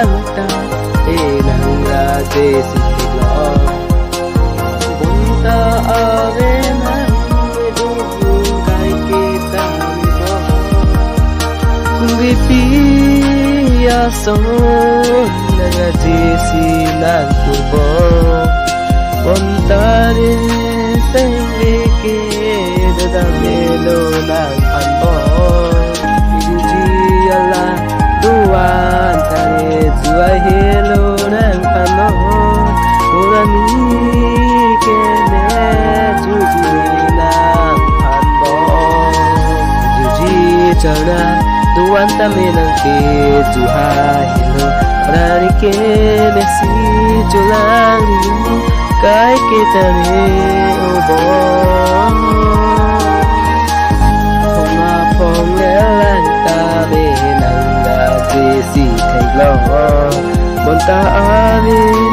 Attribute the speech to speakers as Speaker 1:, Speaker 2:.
Speaker 1: nắng ta e nắng là dễ xịt lo bún ta ave nắng du cái kita lo vi pi a so na dễ xịt nắng tu bo bún ta say về kia đã melo nang pan bo Yuji ala duan tare zua hello nang pan no urani ke ne Yuji nang pan bo Yuji chana duan tame nang ke zuha hello urani ke ne si chulang cái kita ni obo phong ma phong lẽ lan ta be nang ga si si thay lo bon ta ani